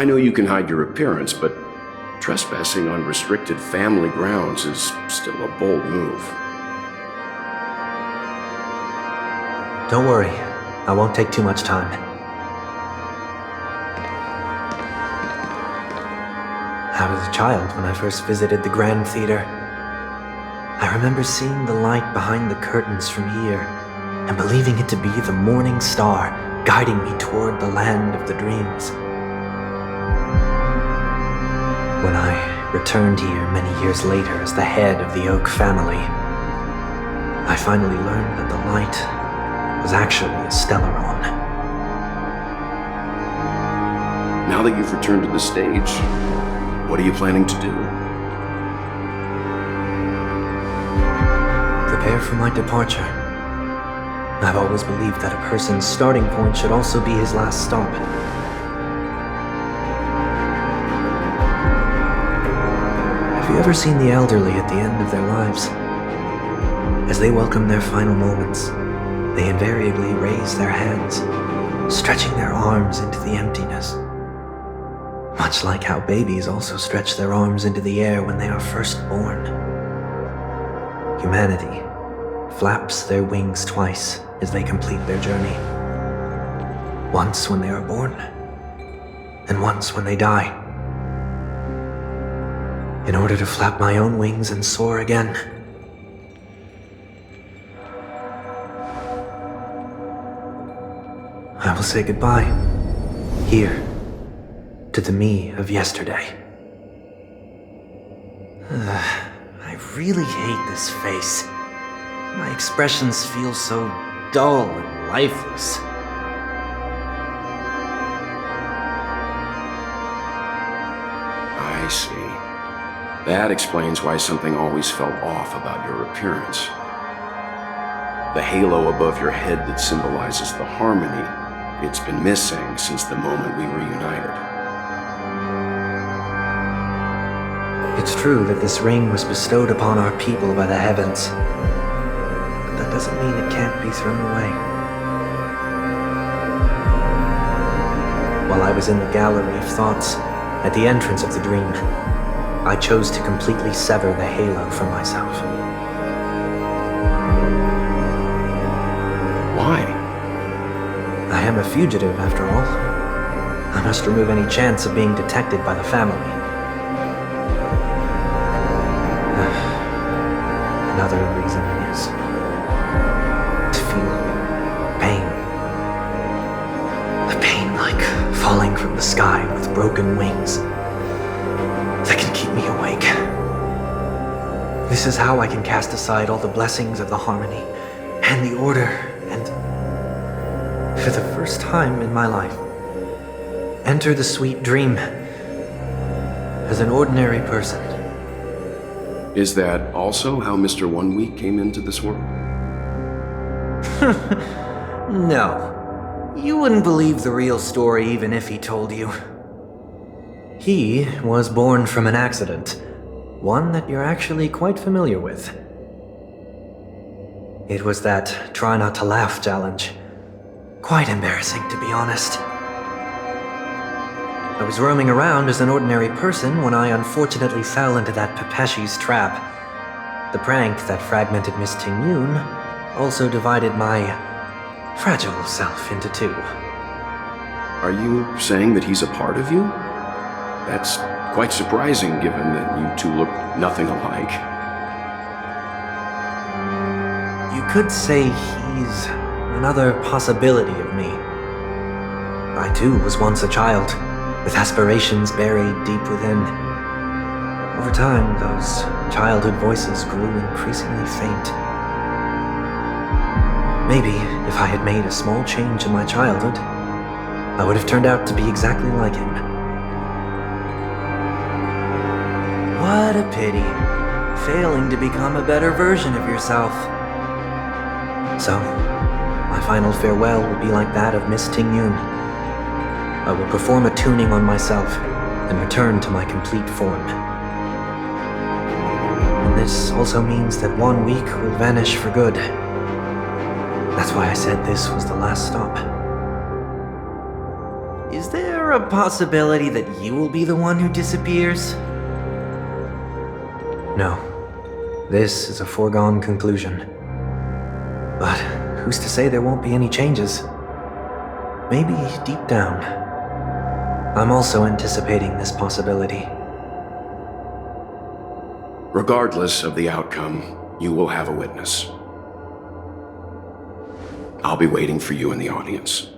I know you can hide your appearance, but trespassing on restricted family grounds is still a bold move. Don't worry, I won't take too much time. I was a child when I first visited the Grand Theater. I remember seeing the light behind the curtains from here and believing it to be the morning star guiding me toward the land of the dreams. When I returned here many years later as the head of the Oak family, I finally learned that the light was actually a Stellaron. Now that you've returned to the stage, what are you planning to do? Prepare for my departure. I've always believed that a person's starting point should also be his last stop. Have you ever seen the elderly at the end of their lives? As they welcome their final moments, they invariably raise their hands, stretching their arms into the emptiness. Much like how babies also stretch their arms into the air when they are first born. Humanity flaps their wings twice as they complete their journey. Once when they are born, and once when they die. In order to flap my own wings and soar again. I will say goodbye, here, to the me of yesterday. I really hate this face. My expressions feel so dull and lifeless. I see. That explains why something always felt off about your appearance. The halo above your head that symbolizes the harmony, it's been missing since the moment we reunited. It's true that this ring was bestowed upon our people by the heavens, but that doesn't mean it can't be thrown away. While I was in the gallery of thoughts, at the entrance of the dream, I chose to completely sever the halo from myself. Why? I am a fugitive, after all. I must remove any chance of being detected by the family. Another reason is to feel pain. A pain like falling from the sky with broken wings that can keep me awake. This is how I can cast aside all the blessings of the harmony and the order and, for the first time in my life, enter the sweet dream as an ordinary person. Is that also how Mr. 1 Week came into this world? No. You wouldn't believe the real story even if he told you. He was born from an accident, one that you're actually quite familiar with. It was that try not to laugh challenge. Quite embarrassing, to be honest. I was roaming around as an ordinary person when I unfortunately fell into that Pepeshi's trap. The prank that fragmented Miss Ting-Yun also divided my fragile self into two. Are you saying that he's a part of you? That's quite surprising given that you two look nothing alike. You could say he's another possibility of me. I too was once a child, with aspirations buried deep within. Over time, those childhood voices grew increasingly faint. Maybe if I had made a small change in my childhood, I would have turned out to be exactly like him. What a pity, failing to become a better version of yourself. So, my final farewell will be like that of Miss Ting-Yun. I will perform a tuning on myself and return to my complete form. And this also means that 1 week will vanish for good. That's why I said this was the last stop. Is there there a possibility that you will be the one who disappears? No. This is a foregone conclusion. But who's to say there won't be any changes? Maybe deep down, I'm also anticipating this possibility. Regardless of the outcome, you will have a witness. I'll be waiting for you in the audience.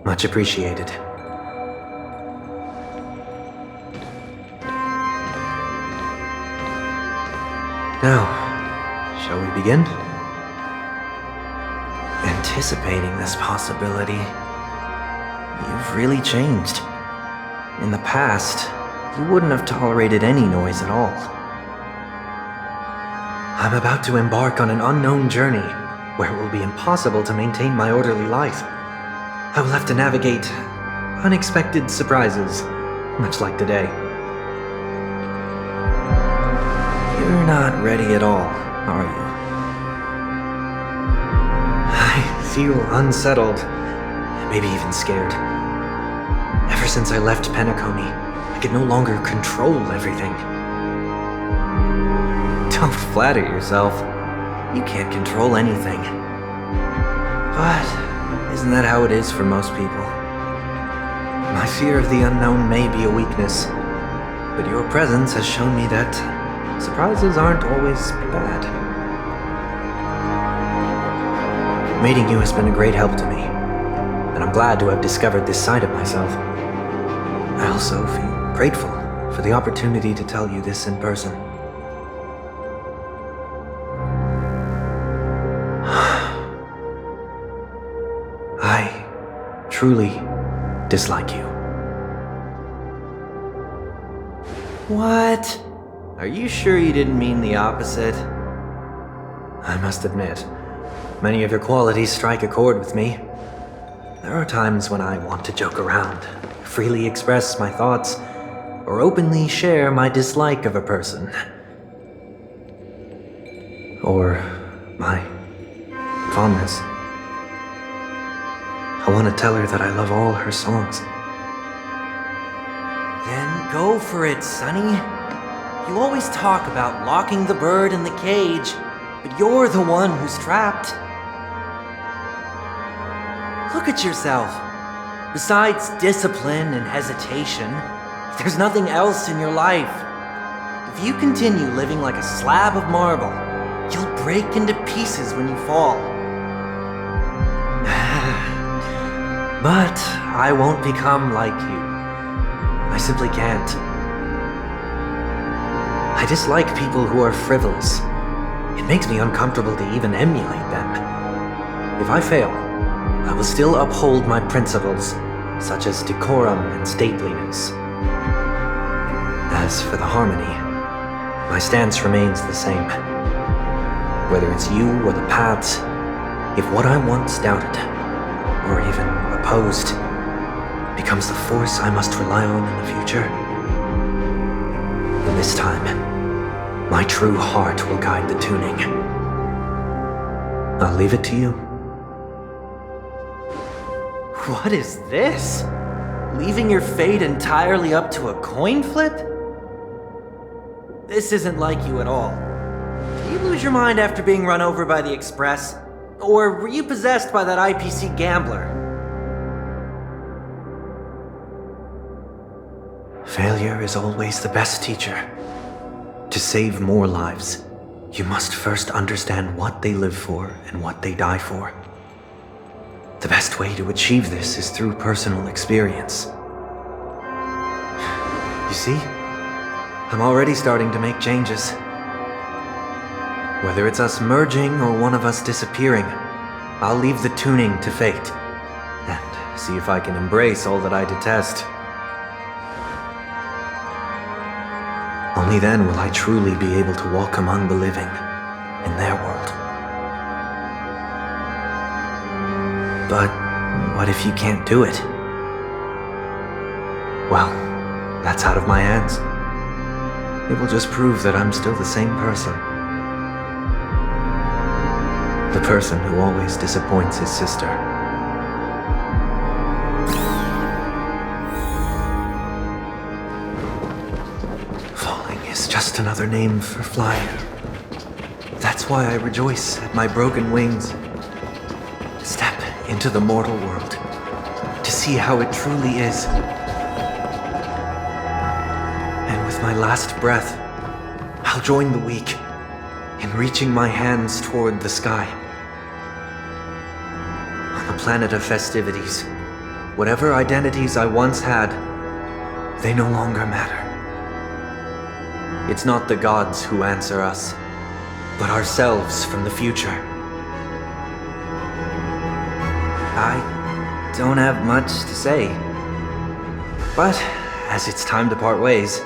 Much appreciated. Now, shall we begin? Anticipating this possibility, you've really changed. In the past, you wouldn't have tolerated any noise at all. I'm about to embark on an unknown journey where it will be impossible to maintain my orderly life. I will have to navigate unexpected surprises, much like today. You're not ready at all, are you? I feel unsettled, maybe even scared. Ever since I left Penacony, I could no longer control everything. Don't flatter yourself. You can't control anything. But isn't that how it is for most people? My fear of the unknown may be a weakness, but your presence has shown me that surprises aren't always bad. Meeting you has been a great help to me, and I'm glad to have discovered this side of myself. I also feel grateful for the opportunity to tell you this in person. I truly dislike you. What? Are you sure you didn't mean the opposite? I must admit, many of your qualities strike a chord with me. There are times when I want to joke around, freely express my thoughts, or openly share my dislike of a person. Or my fondness. I want to tell her that I love all her songs. Then go for it, Sonny. You always talk about locking the bird in the cage, but you're the one who's trapped. Look at yourself. Besides discipline and hesitation, there's nothing else in your life. If you continue living like a slab of marble, you'll break into pieces when you fall. But I won't become like you. I simply can't. I dislike people who are frivolous. It makes me uncomfortable to even emulate them. If I fail, I will still uphold my principles, such as decorum and stateliness. As for the harmony, my stance remains the same. Whether it's you or the paths, if what I once doubted, or even opposed, becomes the force I must rely on in the future, then this time, my true heart will guide the tuning. I'll leave it to you. What is this? Leaving your fate entirely up to a coin flip? This isn't like you at all. Did you lose your mind after being run over by the Express? Or were you possessed by that IPC gambler? Failure is always the best teacher. To save more lives, you must first understand what they live for and what they die for. The best way to achieve this is through personal experience. You see, I'm already starting to make changes. Whether it's us merging or one of us disappearing, I'll leave the tuning to fate, and see if I can embrace all that I detest. Only then will I truly be able to walk among the living, in their world. But what if you can't do it? Well, that's out of my hands. It will just prove that I'm still the same person. The person who always disappoints his sister. another name for flying. That's why I rejoice at my broken wings. Step into the mortal world to see how it truly is. And with my last breath, I'll join the weak in reaching my hands toward the sky. On the planet of festivities, whatever identities I once had, they no longer matter. It's not the gods who answer us, but ourselves from the future. I don't have much to say, but as it's time to part ways,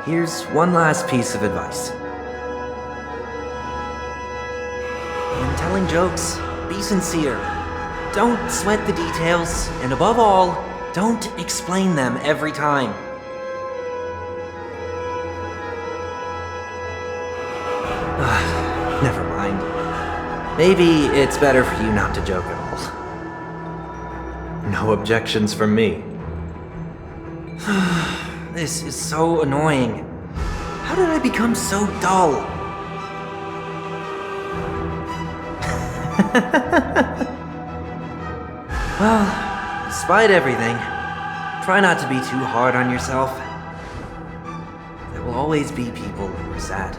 here's one last piece of advice. When telling jokes, be sincere. Don't sweat the details, and above all, don't explain them every time. Never mind. Maybe it's better for you not to joke at all. No objections from me. This is so annoying. How did I become so dull? Well, despite everything, try not to be too hard on yourself. There will always be people who are sad.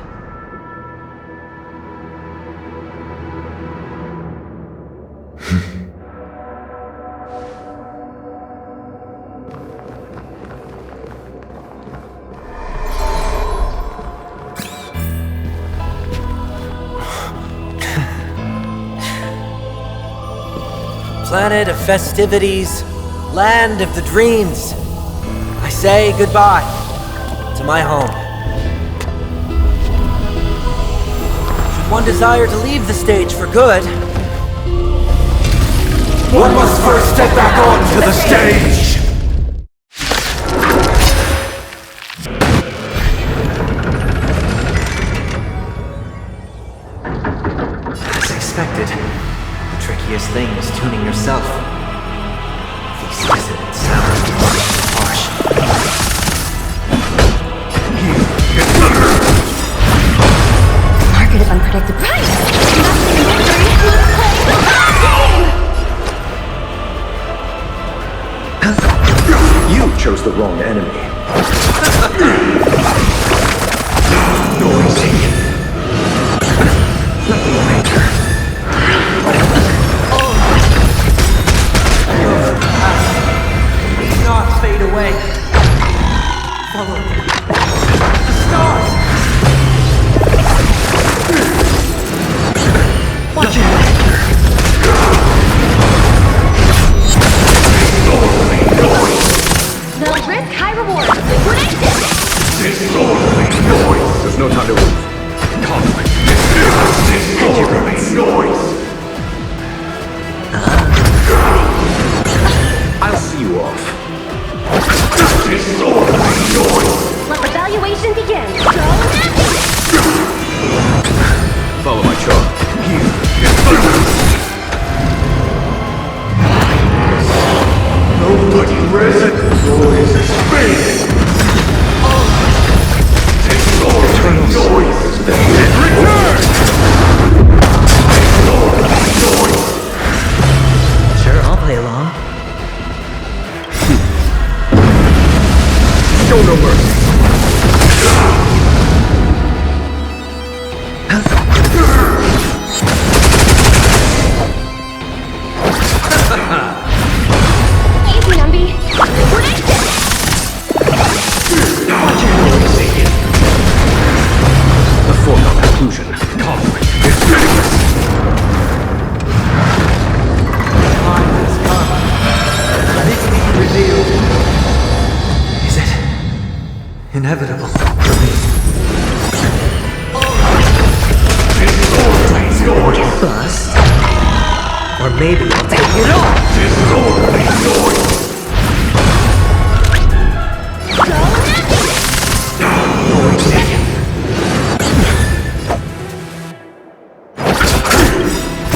Planet of festivities, land of the dreams. I say goodbye to my home. Should one desire to leave the stage for good, One must first step back onto the stage! as expected, the trickiest thing is tuning yourself. These dissonant sounds are harsh. Market of unpredicted price! Investing in victory! Let's play the game! You chose the wrong enemy. Noisy. Nothing major. Need not fade away. Follow me. The stars! Watch it! No risk, high reward! Predicted! Disorderly noise! There's no time to lose. Conflict. Disorderly noise! I'll see you off. Disorderly noise! Let the valuation begin! Go Follow my charge. Nobody resin noise is space! Disorderly noise! Return! Disorderly noise! Sure, I'll play along. Show no mercy! easy, Numby! Predicted! A foregone conclusion. Conflict is meaningless. Time has come. Let it be revealed. Is it inevitable for me? Disorderly noise! Bust? Or maybe I'll take it all! Disorderly noise!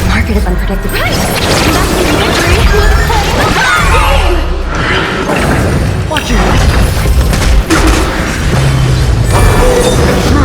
Market of unpredicted price! Investing in victory! Let's play the game! Watch it! True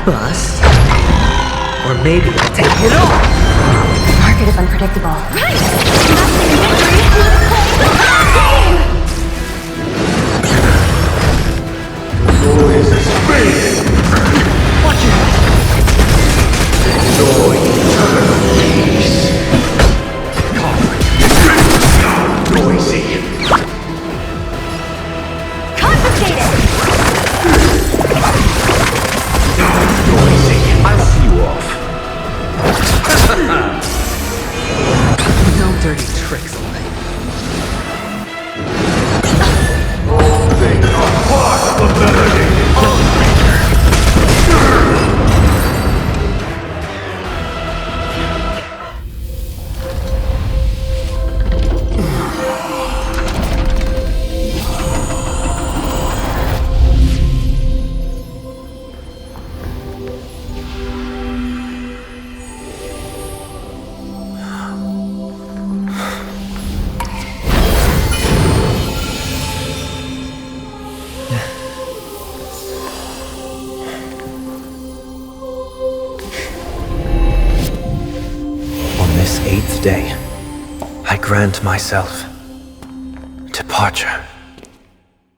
Bust. Or maybe I'll take it all. Market is unpredictable. Right! Investing in victory who's playing the game! Noise is fading. Watch it. Enjoy eternal peace. Noisy. Confiscated! I'll see you off. No dirty tricks, Elaine. All things are part of the melody. On this 8th day, I grant myself departure.